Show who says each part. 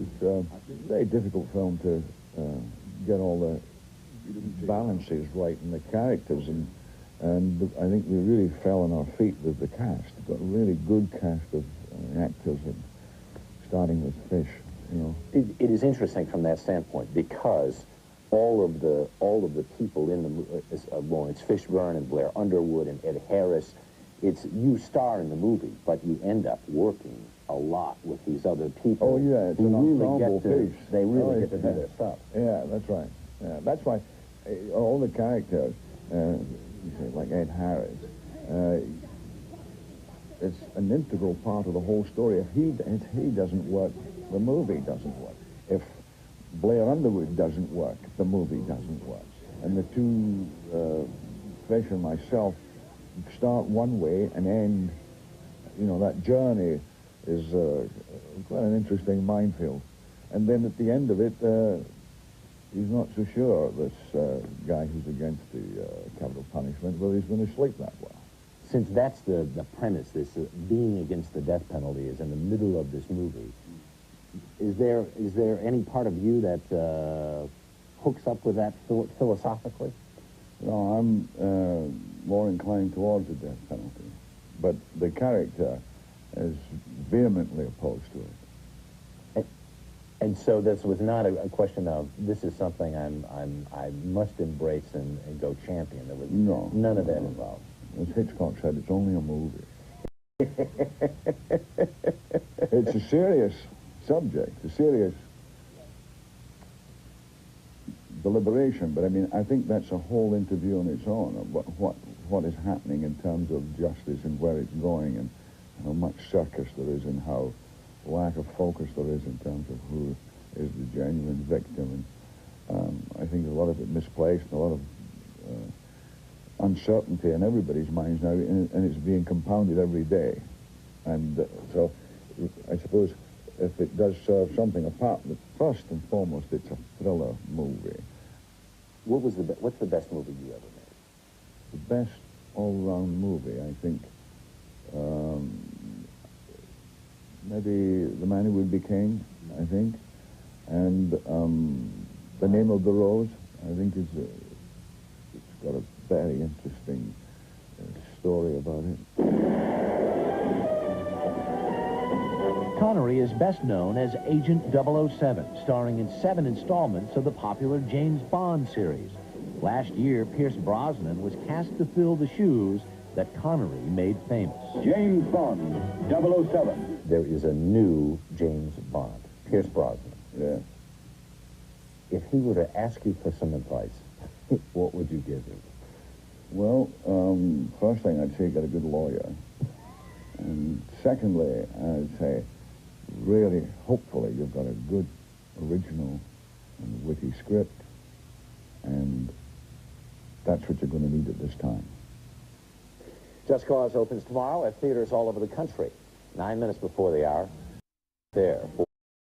Speaker 1: It's a very difficult film to get all the balances right in the characters, and I think we really fell on our feet with the cast. We've got a really good cast of actors, and starting with Fish, you know.
Speaker 2: It is interesting from that standpoint, because all of the people in the movie, well, it's Fishburne and Blair Underwood and Ed Harris. It's you star in the movie, but you end up working a lot with these other people.
Speaker 1: Oh yeah, it's an ensemble piece.
Speaker 2: They really get to do their stuff.
Speaker 1: Yeah, that's right. Yeah, that's why all the characters, like Ed Harris, it's an integral part of the whole story. If he doesn't work, the movie doesn't work. If Blair Underwood doesn't work, the movie doesn't work. And the two, Fish and myself, start one way and end, you know, that journey is quite an interesting minefield. And then at the end of it, he's not so sure, this guy who's against the capital punishment, whether he's going to sleep that well.
Speaker 2: Since that's the premise, this being against the death penalty is in the middle of this movie, is there any part of you that hooks up with that philosophically?
Speaker 1: No, I'm more inclined towards the death penalty, but the character is vehemently opposed to it.
Speaker 2: And so this was not a question of, this is something I must embrace and go champion. There was none of that involved.
Speaker 1: As Hitchcock said, it's only a movie. It's a serious subject, a serious deliberation, but I mean, I think that's a whole interview on its own, of what is happening in terms of justice and where it's going, and how much circus there is, and how lack of focus there is in terms of who is the genuine victim. And I think a lot of it misplaced, and a lot of uncertainty in everybody's minds now, and it's being compounded every day. And so I suppose if it does serve something apart, but first and foremost, it's a thriller movie.
Speaker 2: What's the best movie you ever made?
Speaker 1: The best all-round movie, I think, maybe The Man Who Would Be King, I think, and The Name of the Rose, I think it's got a very interesting story about it.
Speaker 3: Connery is best known as Agent 007, starring in 7 installments of the popular James Bond series. Last year, Pierce Brosnan was cast to fill the shoes that Connery made famous.
Speaker 4: James Bond, 007.
Speaker 2: There is a new James Bond, Pierce Brosnan.
Speaker 1: Yeah.
Speaker 2: If he were to ask you for some advice, what would you give him?
Speaker 1: Well, first thing I'd say, get a good lawyer. And secondly, I'd say, really, hopefully, you've got a good, original, and witty script. And that's what you're going to need at this time.
Speaker 2: Just Cause opens tomorrow at theaters all over the country. 9 minutes before the hour. There.